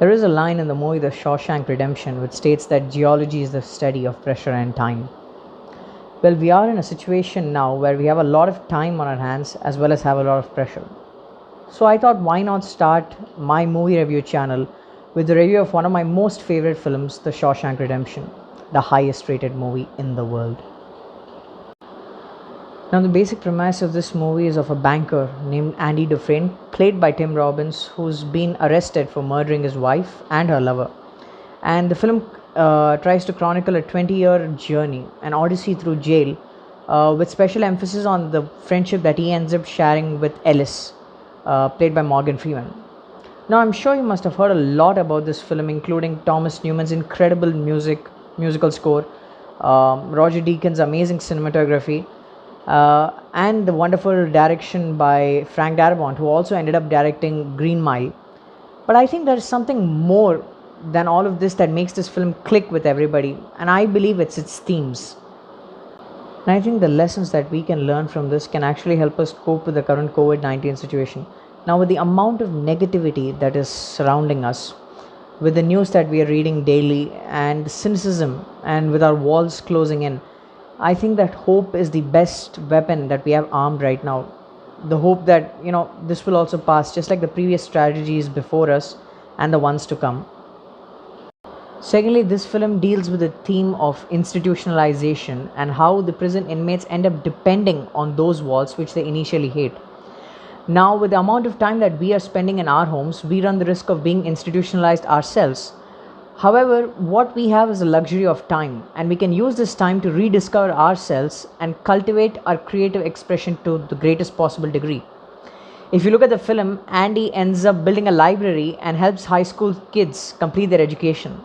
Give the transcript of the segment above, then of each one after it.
There is a line in the movie The Shawshank Redemption which states that geology is the study of pressure and time. Well, we are in a situation now where we have a lot of time on our hands as well as have a lot of pressure. So I thought, why not start my movie review channel with the review of one of my most favorite films, The Shawshank Redemption, the highest rated movie in the world. Now, the basic premise of this movie is of a banker named Andy Dufresne, played by Tim Robbins, who's been arrested for murdering his wife and her lover. And the film tries to chronicle a 20-year journey, an odyssey through jail, with special emphasis on the friendship that he ends up sharing with Ellis, played by Morgan Freeman. Now, I'm sure you must have heard a lot about this film, including Thomas Newman's incredible musical score, Roger Deakins' amazing cinematography, and the wonderful direction by Frank Darabont, who also ended up directing Green Mile. But I think there is something more than all of this that makes this film click with everybody, and I believe it's its themes. And I think the lessons that we can learn from this can actually help us cope with the current COVID-19 situation. Now, with the amount of negativity that is surrounding us, with the news that we are reading daily, and cynicism, and with our walls closing in, I think that hope is the best weapon that we have armed right now. The hope that, this will also pass, just like the previous strategies before us and the ones to come. Secondly, this film deals with the theme of institutionalization and how the prison inmates end up depending on those walls which they initially hate. Now, with the amount of time that we are spending in our homes, we run the risk of being institutionalized ourselves. However, what we have is a luxury of time, and we can use this time to rediscover ourselves and cultivate our creative expression to the greatest possible degree. If you look at the film, Andy ends up building a library and helps high school kids complete their education.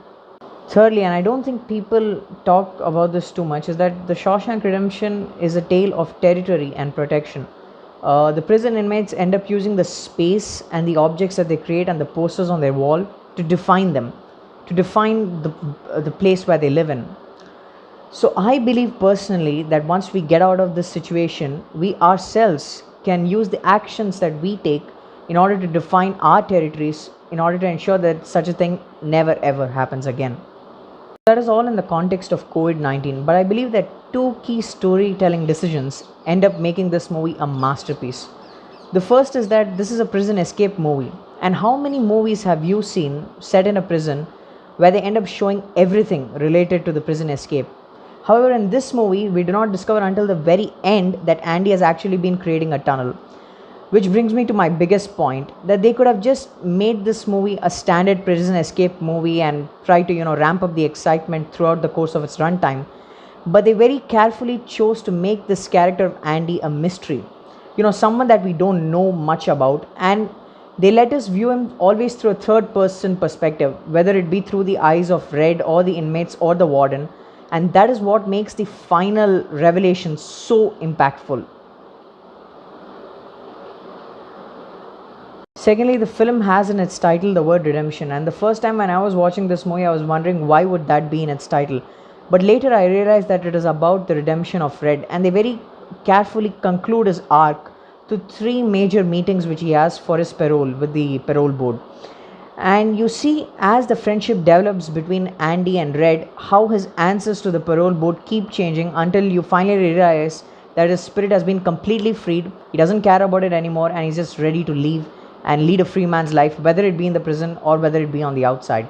Thirdly, and I don't think people talk about this too much, is that The Shawshank Redemption is a tale of territory and protection. The prison inmates end up using the space and the objects that they create and the posters on their wall to define them, to define the place where they live in. So I believe personally that once we get out of this situation, we ourselves can use the actions that we take in order to define our territories, in order to ensure that such a thing never ever happens again. That is all in the context of COVID-19, but I believe that two key storytelling decisions end up making this movie a masterpiece. The first is that this is a prison escape movie, and how many movies have you seen set in a prison where they end up showing everything related to the prison escape? However, in this movie, we do not discover until the very end that Andy has actually been creating a tunnel. Which brings me to my biggest point, that they could have just made this movie a standard prison escape movie and try to, ramp up the excitement throughout the course of its runtime. But they very carefully chose to make this character of Andy a mystery. Someone that we don't know much about, and they let us view him always through a third person perspective, whether it be through the eyes of Red or the inmates or the warden. And that is what makes the final revelation so impactful. Secondly, the film has in its title the word redemption, and the first time when I was watching this movie, I was wondering why would that be in its title. But later I realized that it is about the redemption of Red, and they very carefully conclude his arc to three major meetings which he has for his parole with the parole board. And you see, as the friendship develops between Andy and Red, how his answers to the parole board keep changing until you finally realize that his spirit has been completely freed. He doesn't care about it anymore, and he's just ready to leave and lead a free man's life, whether it be in the prison or whether it be on the outside.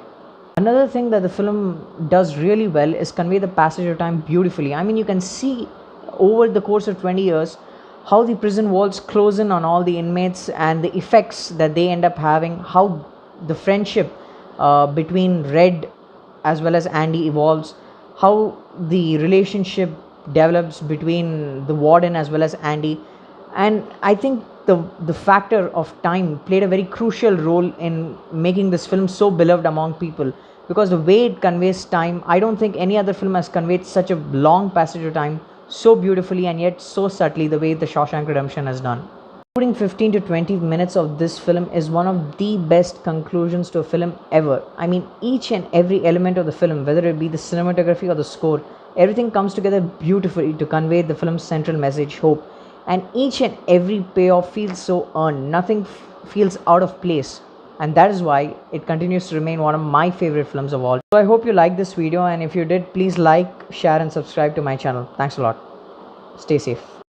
Another thing that the film does really well is convey the passage of time beautifully. I mean, you can see over the course of 20 years how the prison walls close in on all the inmates and the effects that they end up having, how the friendship between Red as well as Andy evolves, how the relationship develops between the warden as well as Andy. And I think the factor of time played a very crucial role in making this film so beloved among people, because the way it conveys time, I don't think any other film has conveyed such a long passage of time so beautifully and yet so subtly the way The Shawshank Redemption has done. Including 15 to 20 minutes of this film is one of the best conclusions to a film ever. I mean, each and every element of the film, whether it be the cinematography or the score, everything comes together beautifully to convey the film's central message, hope. And each and every payoff feels so earned. Nothing feels out of place. and that is why it continues to remain one of my favorite films of all. So I hope you liked this video, and if you did, please like, share and subscribe to my channel. Thanks a lot. Stay safe.